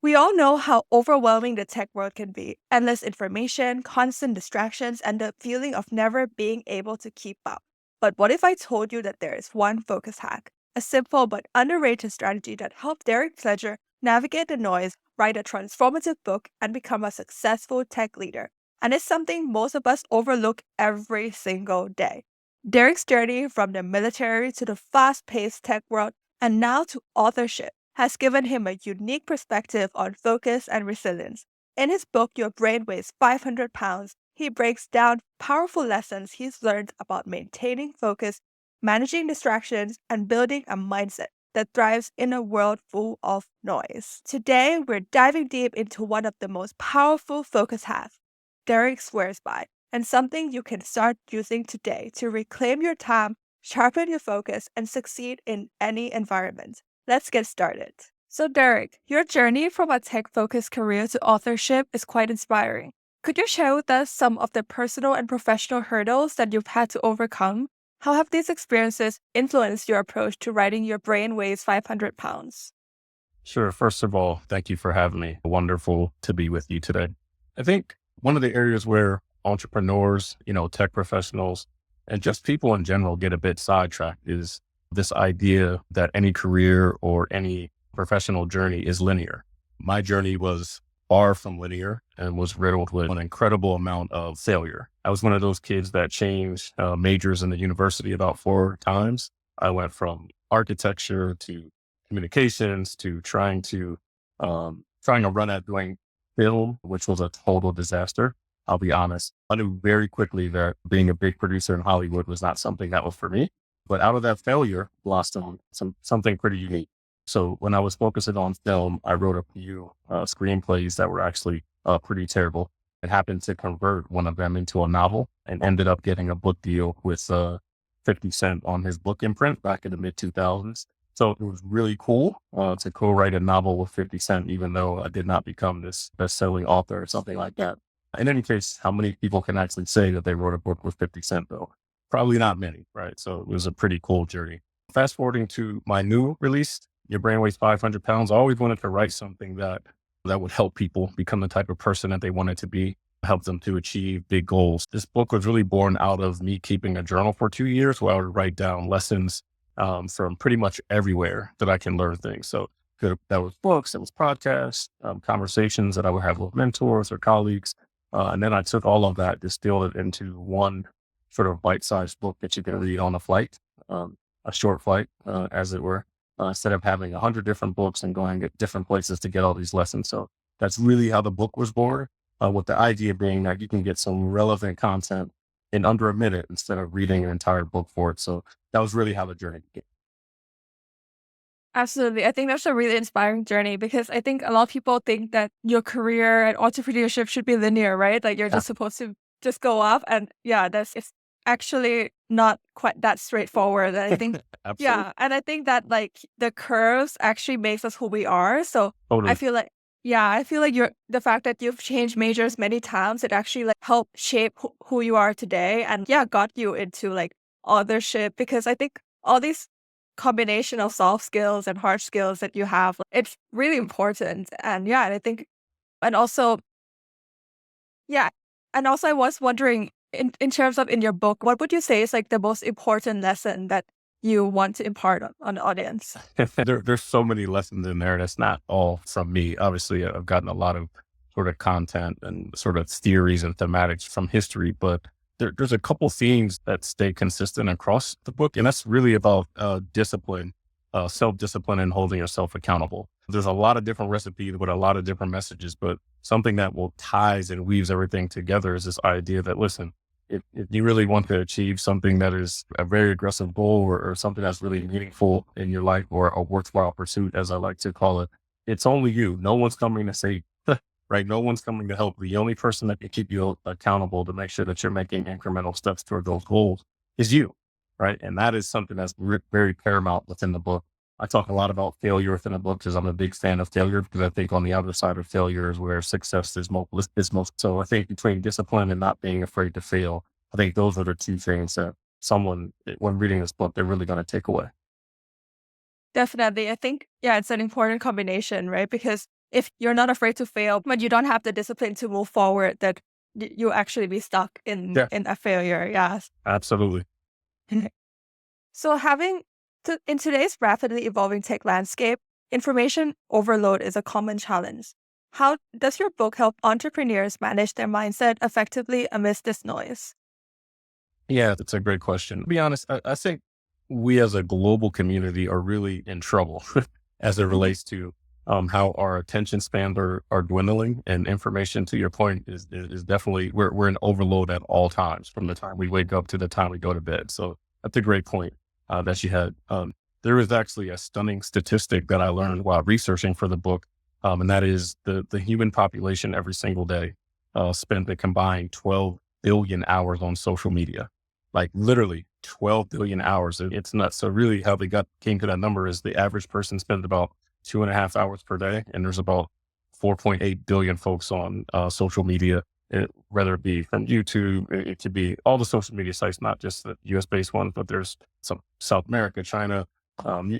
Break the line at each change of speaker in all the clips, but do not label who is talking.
We all know how overwhelming the tech world can be. Endless information, constant distractions, and the feeling of never being able to keep up. But what if I told you that there is one focus hack, a simple but underrated strategy that helped Derrick Pledger navigate the noise, write a transformative book, and become a successful tech leader? And it's something most of us overlook every single day. Derrick's journey from the military to the fast paced tech world and now to authorship has given him a unique perspective on focus and resilience. In his book, Your Brain Weighs 500 Pounds, he breaks down powerful lessons he's learned about maintaining focus, managing distractions, and building a mindset that thrives in a world full of noise. Today, we're diving deep into one of the most powerful focus hacks Derrick swears by, and something you can start using today to reclaim your time, sharpen your focus, and succeed in any environment. Let's get started. So, Derrick, your journey from a tech focused career to authorship is quite inspiring. Could you share with us some of the personal and professional hurdles that you've had to overcome? How have these experiences influenced your approach to writing Your Brain Weighs 500 Pounds?
Sure. First of all, thank you for having me. Wonderful to be with you today. I think one of the areas where entrepreneurs, tech professionals, and just people in general get a bit sidetracked is this idea that any career or any professional journey is linear. My journey was far from linear and was riddled with an incredible amount of failure. I was one of those kids that changed majors in the university about 4 times. I went from architecture to communications to trying a run at doing film, which was a total disaster. I'll be honest. I knew very quickly that being a big producer in Hollywood was not something that was for me. But out of that failure blossomed something pretty unique. So when I was focusing on film, I wrote a few screenplays that were actually pretty terrible. It happened to convert one of them into a novel and ended up getting a book deal with 50 Cent on his book imprint back in the mid 2000s. So it was really cool to co-write a novel with 50 Cent, even though I did not become this best-selling author or something like that. In any case, how many people can actually say that they wrote a book with 50 Cent though? Probably not many, right? So it was a pretty cool journey. Fast forwarding to my new release, Your Brain Weighs 500 Pounds, I always wanted to write something that would help people become the type of person that they wanted to be, help them to achieve big goals. This book was really born out of me keeping a journal for 2 years where I would write down lessons from pretty much everywhere that I can learn things. So that was books, it was podcasts, conversations that I would have with mentors or colleagues. And then I took all of that, distilled it into one sort of bite-sized book that you can read on a flight, a short flight, as it were, instead of having 100 different books and going at different places to get all these lessons. So that's really how the book was born, with the idea being that you can get some relevant content in under a minute instead of reading an entire book for it. So that was really how the journey began.
Absolutely. I think that's a really inspiring journey because I think a lot of people think that your career and entrepreneurship should be linear, right? Like you're
Yeah,
just supposed to just go up and yeah, it's actually not quite that straightforward. And I think
absolutely.
yeah, and I think that like the curves actually makes us who we are. So I
Totally.
feel like yeah, I feel like the fact that you've changed majors many times, it actually like helped shape who you are today and yeah, got you into like authorship because I think all these combination of soft skills and hard skills that you have, it's really important. And yeah, and I think, and also, yeah, and also I was wondering in terms of in your book, what would you say is like the most important lesson that you want to impart on the audience?
There's so many lessons in there. That's not all from me. Obviously, I've gotten a lot of sort of content and sort of theories and thematics from history, but there's a couple themes that stay consistent across the book, and that's really about discipline, self-discipline, and holding yourself accountable. There's a lot of different recipes with a lot of different messages, but something that will ties and weaves everything together is this idea that listen, if you really want to achieve something that is a very aggressive goal or something that's really meaningful in your life or a worthwhile pursuit, as I like to call it, it's only you. No one's coming to say, right? No one's coming to help. The only person that can keep you accountable to make sure that you're making incremental steps toward those goals is you, right? And that is something that's very paramount within the book. I talk a lot about failure within the book because I'm a big fan of failure because I think on the other side of failure is where success is most. So I think between discipline and not being afraid to fail, I think those are the two things that someone, when reading this book, they're really going to take away.
Definitely. I think, yeah, it's an important combination, right? Because if you're not afraid to fail, but you don't have the discipline to move forward, that you'll actually be stuck
Yeah,
in a failure. Yes.
absolutely.
So in today's rapidly evolving tech landscape, information overload is a common challenge. How does your book help entrepreneurs manage their mindset effectively amidst this noise?
Yeah, that's a great question. To be honest, I think we as a global community are really in trouble as it
Mhm.
relates to how our attention spans are dwindling, and information, to your point, is definitely we're in overload at all times, from the time we wake up to the time we go to bed. So that's a great point that you had. There is actually a stunning statistic that I learned while researching for the book, and that is the human population every single day spent a combined 12 billion hours on social media, like literally 12 billion hours. It's nuts. So really how they came to that number is the average person spends about 2.5 hours per day. And there's about 4.8 billion folks on social media, whether it be from YouTube, it could be all the social media sites, not just the US based ones, but there's some South America, China,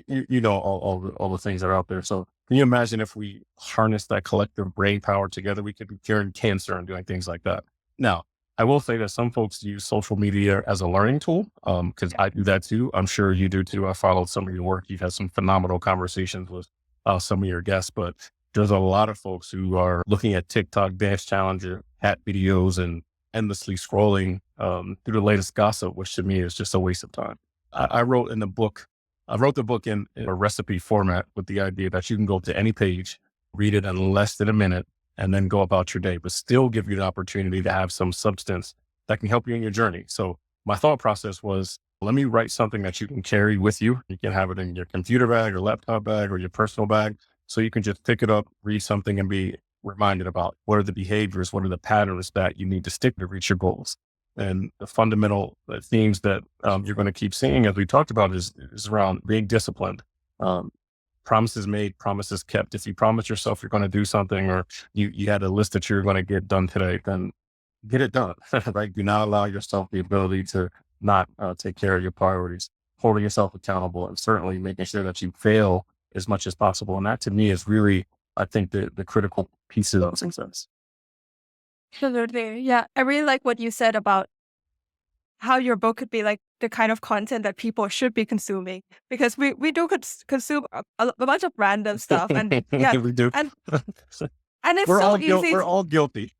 you know, all the things that are out there. So can you imagine if we harness that collective brain power together, we could be curing cancer and doing things like that. Now, I will say that some folks use social media as a learning tool, because I do that too. I'm sure you do too. I followed some of your work. You've had some phenomenal conversations with some of your guests, but there's a lot of folks who are looking at TikTok dance challenger hat videos and endlessly scrolling through the latest gossip, which to me is just a waste of time. I wrote in the book, I wrote the book in a recipe format with the idea that you can go to any page, read it in less than a minute, and then go about your day, but still give you the opportunity to have some substance that can help you in your journey. So my thought process was, let me write something that you can carry with you. You can have it in your computer bag or laptop bag or your personal bag. So you can just pick it up, read something, and be reminded about what are the behaviors, what are the patterns that you need to stick to reach your goals. And the fundamental themes that you're going to keep seeing, as we talked about, is around being disciplined. Um, Promises made, promises kept. If you promise yourself you're going to do something, or you had a list that you're going to get done today, then get it done. Right? Do not allow yourself the ability to not take care of your priorities, holding yourself accountable, and certainly making sure that you fail as much as possible. And that to me is really, I think, the critical piece of success.
Absolutely. Yeah. I really like what you said about how your book could be like the kind of content that people should be consuming, because we do consume a bunch of random stuff. And yeah,
We do.
and it's so easy.
We're all guilty.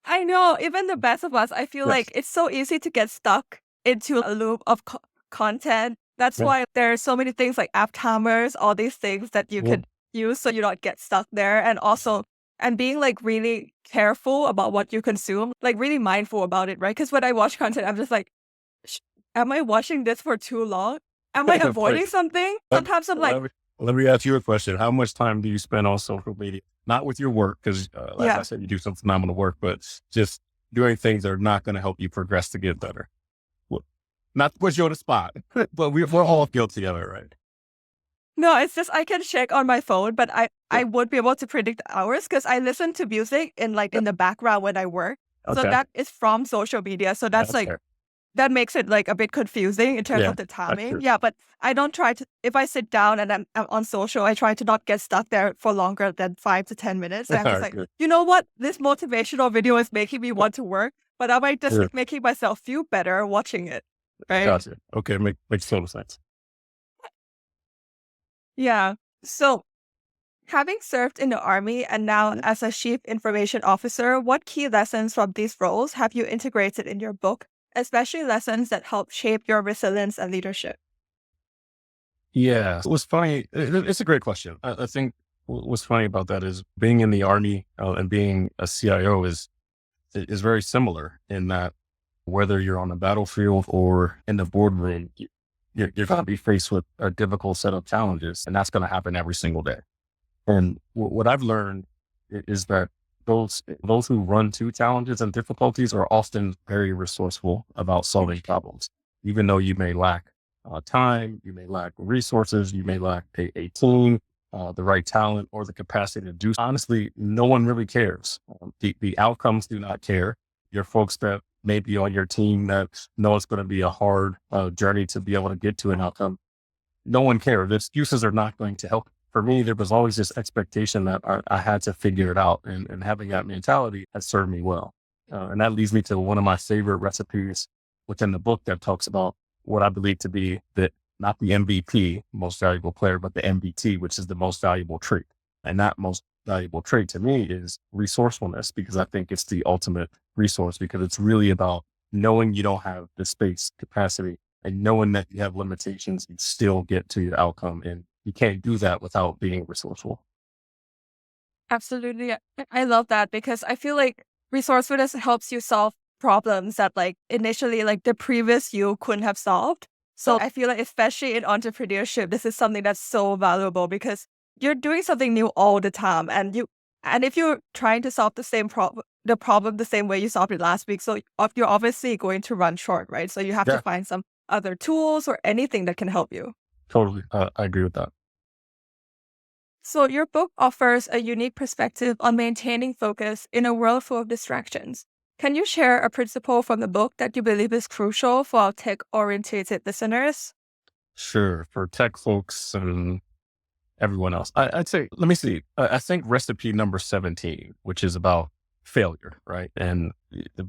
I know, even the best of us, I feel like
Yes.
it's so easy to get stuck into a loop of content. That's
Yeah.
why there are so many things like app timers, all these things that you
Yeah.
could use so you don't get stuck there. And also, and being like really careful about what you consume, like really mindful about it, right? Because when I watch content, I'm just like, "Sh- am I watching this for too long? Am I
But
avoiding something?"
let,
Sometimes I'm like,
let me, let me ask you a question. How much time do you spend on social media? Not with your work, because as I
yeah.
said, you do some phenomenal work, but just doing things that are not going to help you progress to get better. Well, not to put you on the spot, but we're all guilty of it, right?
No, it's just I can check on my phone, but I
Sure.
would be able to predict the hours because I listen to music in like in the background when I work. So
Okay.
that is from social media. So that's
That's
like
fair.
that makes it like a bit confusing in terms
Yeah,
of the
that's
timing.
true.
Yeah, but I don't try to if I sit down and I'm on social, I try to not get stuck there for longer than 5 to 10 minutes. And I'm
All
just
right,
like,
good.
you know what? This motivational video is making me want to work, but am I just
Sure.
making myself feel better watching it? Right.
Gotcha. Okay. Makes total sense.
Yeah. So having served in the Army and now as a Chief Information Officer, what key lessons from these roles have you integrated in your book, especially lessons that help shape your resilience and leadership?
Yeah. It was funny. It's a great question. I think what's funny about that is being in the Army and being a CIO is very similar in that whether you're on the battlefield or in the boardroom, you're going to be faced with a difficult set of challenges, and that's going to happen every single day. And what I've learned is that those who run to challenges and difficulties are often very resourceful about solving problems, even though you may lack time, you may lack resources, you may lack a team, the right talent, or the capacity to do. Honestly, no one really cares. The outcomes do not care. Your folks that may be on your team that know it's going to be a hard journey to be able to get to an outcome, no one cares. The excuses are not going to help. for me, there was always this expectation that I had to figure it out, and having that mentality has served me well. And that leads me to one of my favorite recipes within the book that talks about what I believe to be not the MVP, most valuable player, but the MVT, which is the most valuable trait. And that most valuable trait to me is resourcefulness, because I think it's the ultimate resource, because it's really about knowing you don't have the space capacity and knowing that you have limitations and still get to your outcome. And you can't do that without being resourceful.
Absolutely. I love that because I feel like resourcefulness helps you solve problems that like initially like the previous you couldn't have solved. So I feel like especially in entrepreneurship, this is something that's so valuable because you're doing something new all the time and if you're trying to solve the problem the same way you solved it last week, so you're obviously going to run short, right? So you have to
Yeah,
find some other tools or anything that can help you.
totally. I agree with that.
So, your book offers a unique perspective on maintaining focus in a world full of distractions. Can you share a principle from the book that you believe is crucial for our tech oriented listeners?
Sure. For tech folks and everyone else, I'd say, let me see. I think recipe number 17, which is about failure, right? And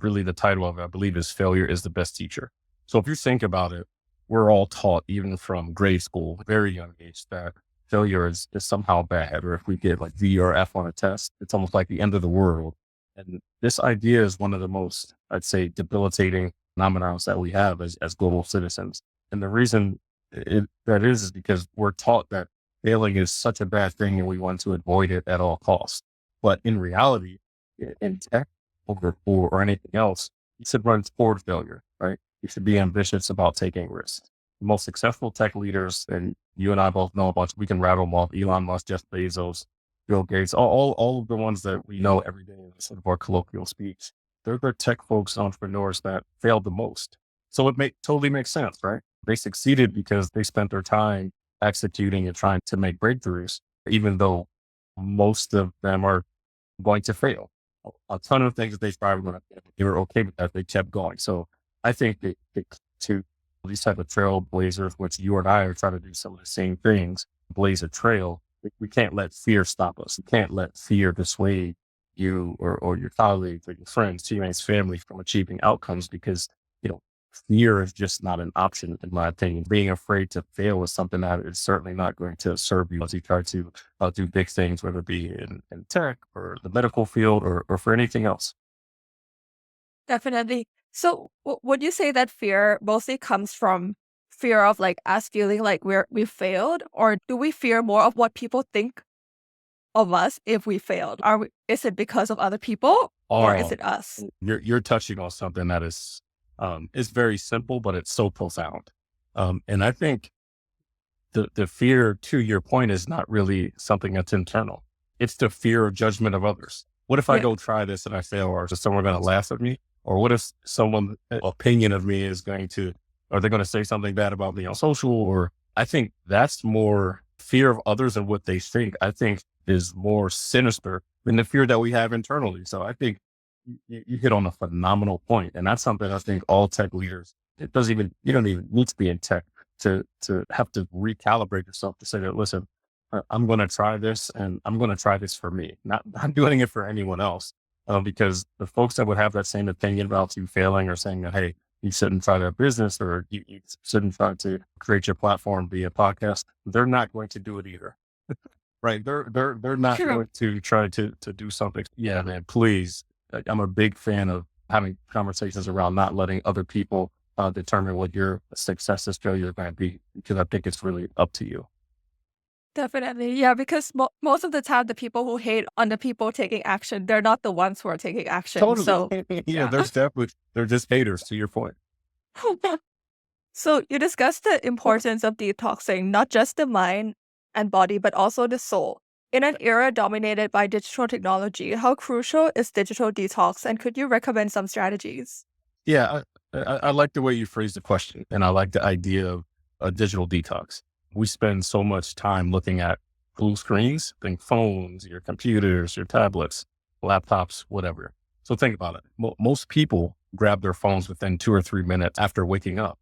really the title of it, I believe, is Failure is the Best Teacher. So if you think about it, we're all taught, even from grade school, very young age, that failure is somehow bad. Or if we get like D or F on a test, it's almost like the end of the world. And this idea is one of the most, I'd say, debilitating phenomena that we have as global citizens. And the reason that is because we're taught that failing is such a bad thing and we want to avoid it at all costs. But in reality, in tech or anything else, you should run toward failure, right? You should be ambitious about taking risks. The most successful tech leaders, and you and I both know about, we can rattle them off: Elon Musk, Jeff Bezos, Bill Gates, all of the ones that we know every day in sort of our colloquial speech. They're the tech folks, entrepreneurs that failed the most. So totally makes sense, right? They succeeded because they spent their time executing and trying to make breakthroughs, even though most of them are going to fail. A ton of things that they tried when they were okay with that, they kept going. So I think to these type of trailblazers, which you and I are trying to do some of the same things, blaze a trail. We can't let fear stop us. We can't let fear dissuade you or your colleagues or your friends, teammates, family from achieving outcomes, because, fear is just not an option, in my opinion. Being afraid to fail is something that is certainly not going to serve you as you try to do big things, whether it be in tech or the medical field or for anything else.
Definitely. So, would you say that fear mostly comes from fear of like us feeling like we failed, or do we fear more of what people think of us if we failed? Is it because of other people or is
Oh,
it us?
you're touching on something that is very simple, but it's so profound. And I think the fear, to your point, is not really something that's internal. It's the fear of judgment of others. What if I
Yeah.
go try this and I fail, or is someone going to laugh at me? Or what if someone's opinion of me are they going to say something bad about me on social? Or I think that's more fear of others and what they think, I think, is more sinister than the fear that we have internally. So I think you hit on a phenomenal point. And that's something I think all tech leaders, you don't even need to be in tech to have to recalibrate yourself to say that, listen, I'm going to try this, and I'm going to try this for me, not doing it for anyone else. Because the folks that would have that same opinion about you failing, or saying that, hey, you shouldn't try that business, or you shouldn't try to create your platform via podcast, they're not going to do it either. Right. They're not
True.
going to try to do something. Yeah, man, please. I'm a big fan of having conversations around not letting other people determine what your success is, failure is going to be, because I think it's really up to you.
Definitely. Yeah, because most of the time, the people who hate on the people taking action, they're not the ones who are taking action.
Totally.
So,
Yeah,
yeah.
they're definitely, they're just haters, to your point.
So, you discussed the importance of detoxing, not just the mind and body, but also the soul. In an era dominated by digital technology, how crucial is digital detox? And could you recommend some strategies?
Yeah, I like the way you phrased the question, and I like the idea of a digital detox. We spend so much time looking at blue screens, think phones, your computers, your tablets, laptops, whatever. So think about it. Most people grab their phones within 2 or 3 minutes after waking up,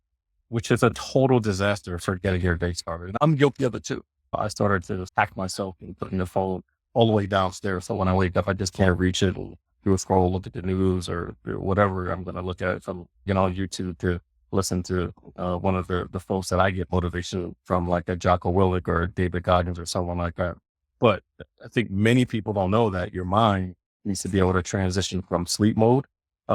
which is a total disaster for getting your day started. And I'm guilty of it too. I started to hack myself and putting the phone all the way downstairs. So when I wake up, I just can't reach it. And do a scroll, look at the news or whatever I'm going to look at from, on YouTube to listen to one of the folks that I get motivation from, like a Jocko Willink or David Goggins or someone like that. But I think many people don't know that your mind needs to be able to transition from sleep mode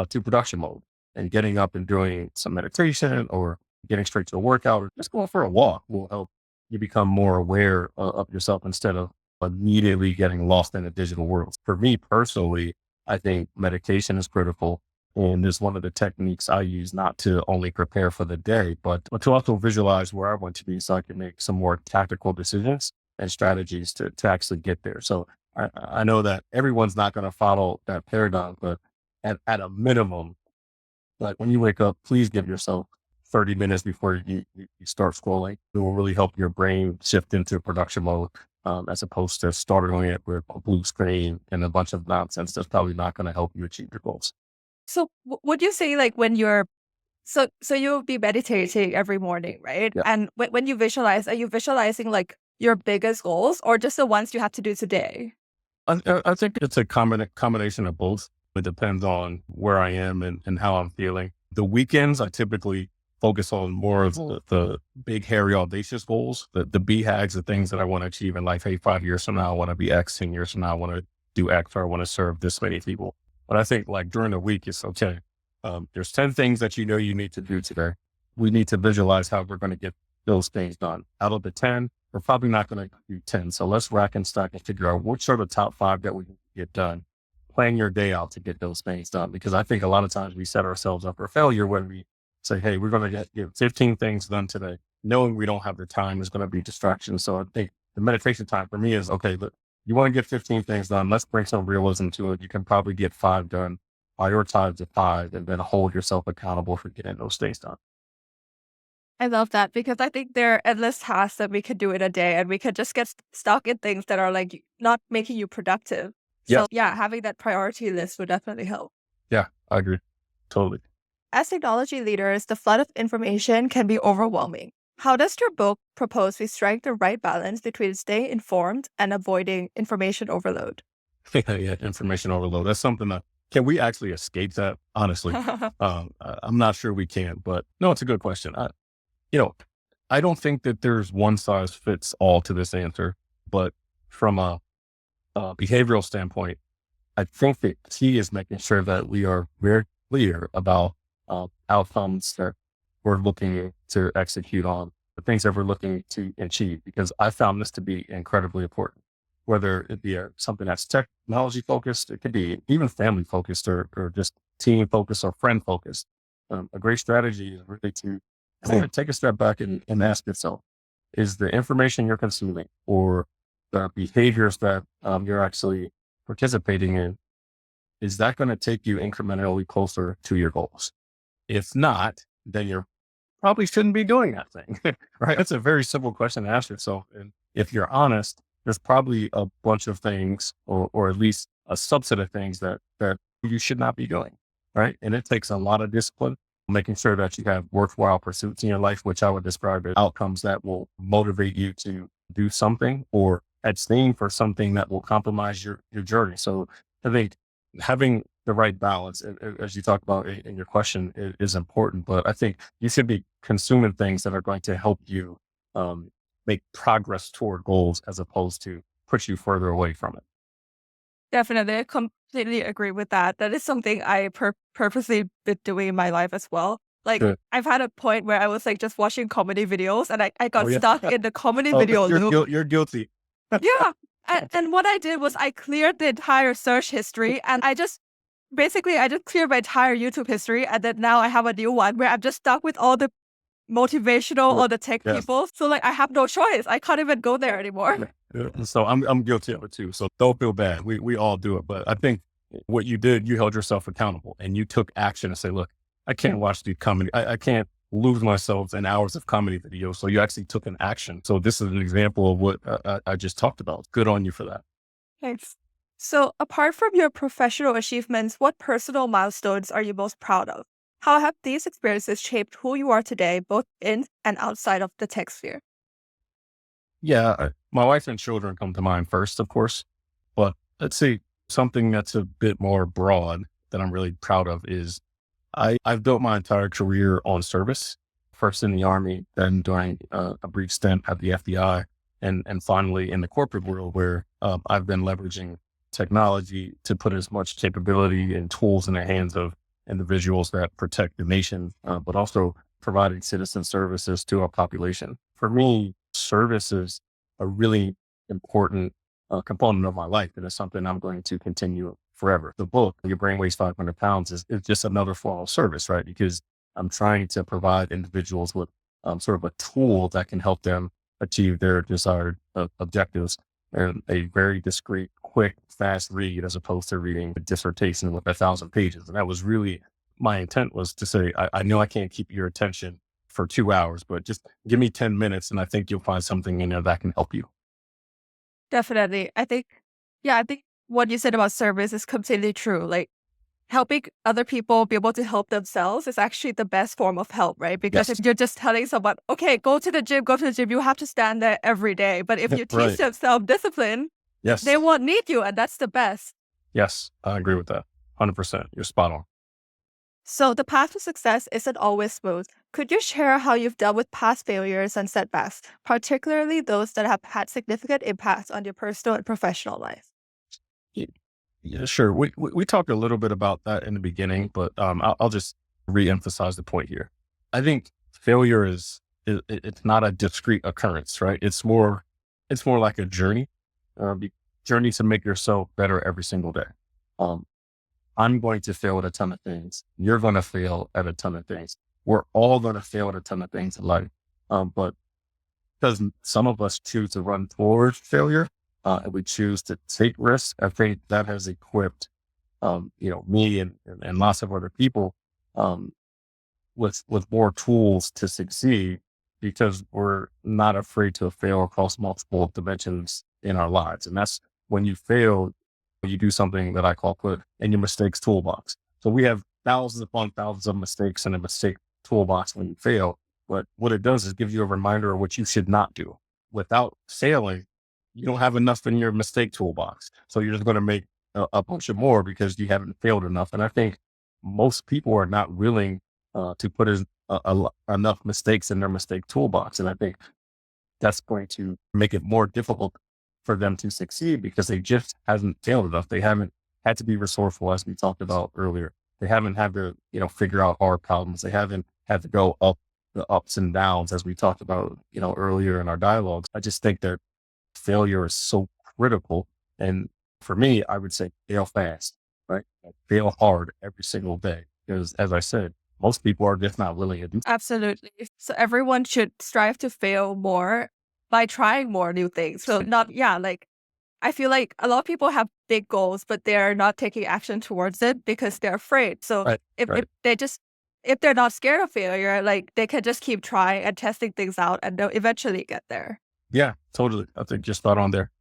to production mode, and getting up and doing some meditation or getting straight to a workout or just going for a walk will help you become more aware of yourself instead of immediately getting lost in the digital world. For me personally, I think meditation is critical. And is one of the techniques I use not to only prepare for the day, but to also visualize where I want to be so I can make some more tactical decisions and strategies to actually get there. So I know that everyone's not going to follow that paradigm, but at a minimum, like when you wake up, please give yourself 30 minutes before you start scrolling. It will really help your brain shift into production mode, as opposed to starting it with a blue screen and a bunch of nonsense that's probably not going to help you achieve your goals.
So would you say like when you're so you'll be meditating every morning, right?
Yeah.
And when you visualize, are you visualizing like your biggest goals or just the ones you have to do today?
I think it's a combination of both. It depends on where I am and how I'm feeling. The weekends, I typically focus on more of the big, hairy, audacious goals, the BHAGs, the things that I want to achieve in life. Hey, 5 years from now, I want to be X. 10 years from now, I want to do X, or I want to serve this many people. But I think like during the week, it's okay. There's 10 things that you need to do today. We need to visualize how we're going to get those things done. Out of the 10, we're probably not going to do 10. So let's rack and stack and figure out which are the top 5 that we can get done. Plan your day out to get those things done. Because I think a lot of times we set ourselves up for failure when we say, hey, we're going to get 15 things done today. Knowing we don't have the time is going to be distraction. So I think the meditation time for me is, okay, look, you want to get 15 things done. Let's bring some realism to it. You can probably get 5 done. Prioritize the 5 and then hold yourself accountable for getting those things done.
I love that because I think there are endless tasks that we could do in a day and we could just get stuck in things that are like not making you productive.
Yeah.
So yeah, having that priority list would definitely help.
Yeah, I agree. Totally.
As technology leaders, the flood of information can be overwhelming. How does your book propose we strike the right balance between staying informed and avoiding information overload?
Yeah, information overload. That's something that, can we actually escape that? Honestly, I'm not sure we can, but no, it's a good question. You know, I don't think that there's one size fits all to this answer, but from a behavioral standpoint, I think the key is making sure that we are very clear about outcomes that we're looking to execute on, the things that we're looking to achieve, because I found this to be incredibly important. Whether it be something that's technology focused, it could be even family focused or just team focused or friend focused. A great strategy is really to take a step back and ask yourself, is the information you're consuming or the behaviors that you're actually participating in, is that going to take you incrementally closer to your goals? If not, then you're probably shouldn't be doing that thing, right? That's a very simple question to ask yourself. And if you're honest, there's probably a bunch of things or at least a subset of things that you should not be doing, right? And it takes a lot of discipline, making sure that you have worthwhile pursuits in your life, which I would describe as outcomes that will motivate you to do something or abstain for something that will compromise your journey. So I think having the right balance, as you talked about in your question, is important. But I think you should be consuming things that are going to help you make progress toward goals as opposed to push you further away from it.
Definitely, I completely agree with that. That is something I purposely been doing in my life as well. Like,
Good.
I've had a point where I was like just watching comedy videos and I
Oh
got
yeah.
stuck in the comedy
Oh,
video loop.
you're guilty.
Yeah. And what I did was I cleared the entire search history and I just cleared my entire YouTube history. And then now I have a new one where I'm just stuck with all the motivational
Yeah.
or the tech
Yeah.
people. So like I have no choice. I can't even go there anymore.
Yeah. So I'm guilty of it too. So don't feel bad. We all do it. But I think what you did, you held yourself accountable and you took action and say, look, I can't watch the comedy. I can't lose myself in hours of comedy videos. So you actually took an action. So this is an example of what I just talked about. Good on you for that.
Thanks. So, apart from your professional achievements, what personal milestones are you most proud of? How have these experiences shaped who you are today, both in and outside of the tech sphere?
Yeah. My wife and children come to mind first, of course. But let's say something that's a bit more broad that I'm really proud of is I've built my entire career on service, first in the Army, then during a brief stint at the FBI, and finally in the corporate world where I've been leveraging technology to put as much capability and tools in the hands of individuals that protect the nation, but also providing citizen services to our population. For me, service is a really important component of my life, and it's something I'm going to continue forever. The book, Your Brain Weighs 500 Pounds, is just another form of service, right? Because I'm trying to provide individuals with sort of a tool that can help them achieve their desired objectives and a very discreet, quick, fast read as opposed to reading a dissertation with 1,000 pages. And that was really my intent, was to say, I know I can't keep your attention for 2 hours, but just give me 10 minutes and I think you'll find something in there that can help you.
Definitely. I think what you said about service is completely true. Like helping other people be able to help themselves is actually the best form of help, right? Because if
Yes.
you're just telling someone, okay, go to the gym, you have to stand there every day. But if you teach
Right.
them self discipline, they
Yes.
won't need you. And that's the best.
Yes. I agree with that. 100%. You're spot on.
So the path to success isn't always smooth. Could you share how you've dealt with past failures and setbacks, particularly those that have had significant impacts on your personal and professional life?
Y- Yeah, sure. We talked a little bit about that in the beginning, but I'll just re-emphasize the point here. I think failure it's not a discrete occurrence, right? It's more like a journey, journey to make yourself better every single day. Um, I'm going to fail at a ton of things. You're going to fail at a ton of things. We're all going to fail at a ton of things in life. But because some of us choose to run towards failure, and we choose to take risks, I think that has equipped, me and lots of other people, um, with more tools to succeed because we're not afraid to fail across multiple dimensions in our lives. And that's when you fail, you do something that I call put in your mistakes toolbox. So we have thousands upon thousands of mistakes in a mistake toolbox when you fail. But what it does is give you a reminder of what you should not do. Without failing, you don't have enough in your mistake toolbox. So you're just going to make a bunch of more because you haven't failed enough. And I think most people are not willing to put enough mistakes in their mistake toolbox. And I think that's going to make it more difficult for them to succeed because they just hasn't failed enough. They haven't had to be resourceful, as we talked about earlier. They haven't had to, figure out hard problems. They haven't had to go up the ups and downs, as we talked about, earlier in our dialogues. I just think that failure is so critical. And for me, I would say fail fast, right? Fail hard every single day. Because as I said, most people are just not willing to do.
Absolutely. So everyone should strive to fail more by trying more new things. So not, yeah, like I feel like a lot of people have big goals, but they're not taking action towards it because they're afraid. So
Right.
if,
Right.
if they just, if they're not scared of failure, like they can just keep trying and testing things out and they'll eventually get there.
Yeah, totally. I think you're spot on there.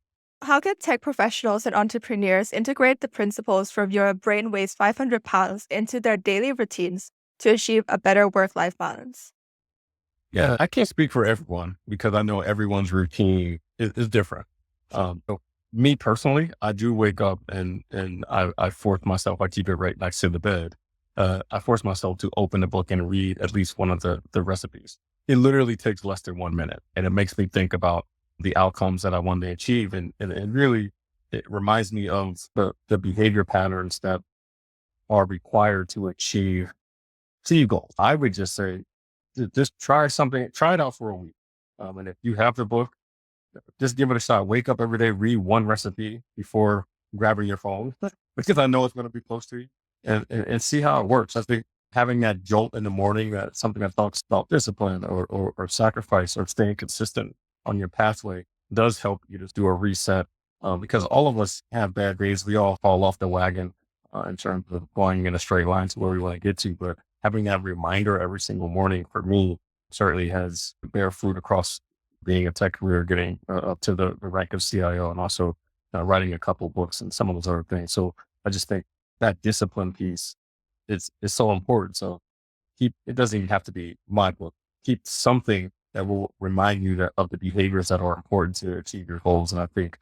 How can tech professionals and entrepreneurs integrate the principles from Your Brain Weighs 500 Pounds into their daily routines to achieve a better work life balance?
Yeah, I can't speak for everyone because I know everyone's routine is different. So me personally, I do wake up and I force myself. I keep it right next to the bed. I force myself to open the book and read at least one of the recipes. It literally takes less than 1 minute, and it makes me think about the outcomes that I want to achieve, and it really it reminds me of the behavior patterns that are required to achieve goals. I would just say, just try something, try it out for a week. And if you have the book, just give it a shot. Wake up every day, read one recipe before grabbing your phone, because I know it's going to be close to you, and see how it works. I think having that jolt in the morning, that something that talks about discipline or sacrifice or staying consistent on your pathway does help you to do a reset. Because all of us have bad days. We all fall off the wagon in terms of going in a straight line to where we want to get to. But having that reminder every single morning for me certainly has bear fruit across being a tech career, getting up to the rank of CIO, and also writing a couple books and some of those other things. So I just think that discipline piece is so important. So keep, it doesn't even have to be my book. Keep something that will remind you that of the behaviors that are important to achieve your goals. And I think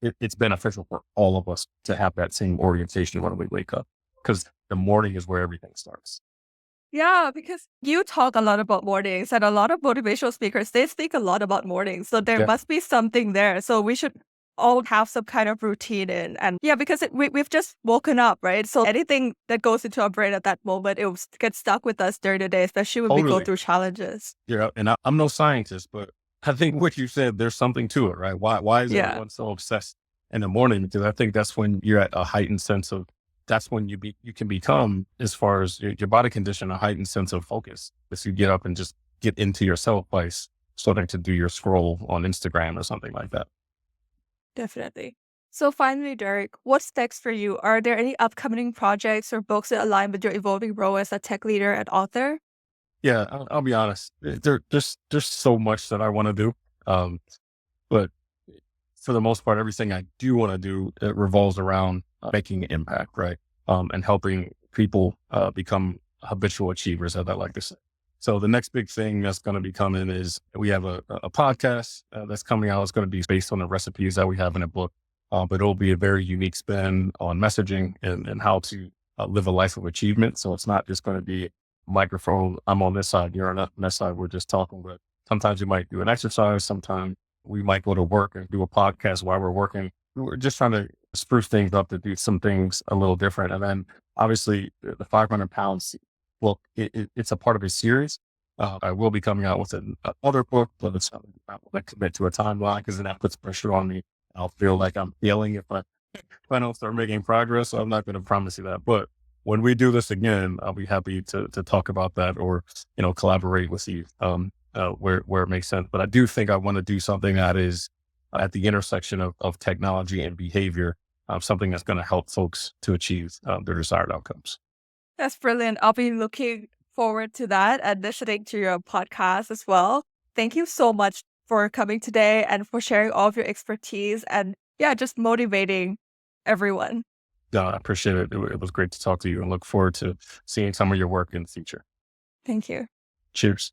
it's beneficial for all of us to have that same orientation when we wake up, because the morning is where everything starts.
Yeah, because you talk a lot about mornings and a lot of motivational speakers, they speak a lot about mornings. So there
Yeah,
must be something there. So we should all have some kind of routine in. And yeah, because we've just woken up, right? So anything that goes into our brain at that moment, it will get stuck with us during the day, especially when we go
totally.
through challenges.
Yeah. And I'm no scientist, but I think what you said, there's something to it, right? Why is
Yeah,
everyone so obsessed in the morning? Because I think that's when you're at a heightened sense of, that's when you can become, as far as your body condition, a heightened sense of focus. As you get up and just get into yourself by starting to do your scroll on Instagram or something like that.
definitely. So finally, Derek, what's next for you? Are there any upcoming projects or books that align with your evolving role as a tech leader and author?
Yeah, I'll be honest. There's so much that I want to do. Um, but for the most part, everything I do want to do, it revolves around making an impact, right? And helping people become habitual achievers, as I like to say. So the next big thing that's going to be coming is we have a podcast that's coming out. It's going to be based on the recipes that we have in a book, but it'll be a very unique spin on messaging and how to live a life of achievement. So it's not just going to be microphone. I'm on this side, you're on that side. We're just talking, but sometimes you might do an exercise. Sometimes we might go to work and do a podcast while we're working. We're just trying to spruce things up to do some things a little different. And then obviously the 500 pounds book, it's a part of a series. I will be coming out with another book, but it's something I won't commit to a timeline, because then that puts pressure on me. I'll feel like I'm failing if I don't start making progress. So I'm not going to promise you that. But when we do this again, I'll be happy to talk about that, or, collaborate with you where it makes sense. But I do think I want to do something that is at the intersection of technology and behavior, something that's going to help folks to achieve their desired outcomes.
That's brilliant. I'll be looking forward to that and listening to your podcast as well. Thank you so much for coming today and for sharing all of your expertise and yeah, just motivating everyone.
No, I appreciate it. It was great to talk to you, and look forward to seeing some of your work in the future.
Thank you.
Cheers.